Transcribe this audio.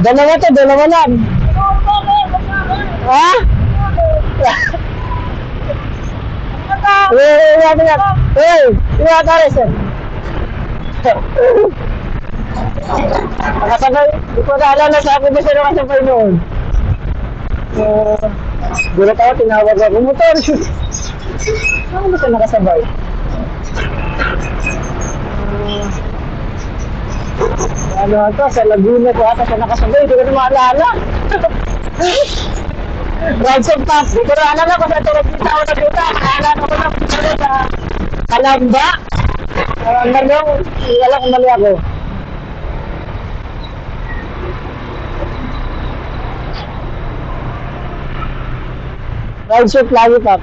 Dalawa to, dalawa lang. Ha? Iwata rin, sir. Nakasabay, di ko naalala sa ako ba siya nakasabay noon. Gulat ako, tinawag ako, motor. Saan ba siya nakasabay? Ano ito, sa Laguna ko ata siya nakasabay, hindi ko na maalala. Rides of Pass, hindi ko na alala kung saan ito nagkita ako nagkita. Naalala ko na sa Kalamba. Ano yung, wala kung mali ako. Rides of Lollipop.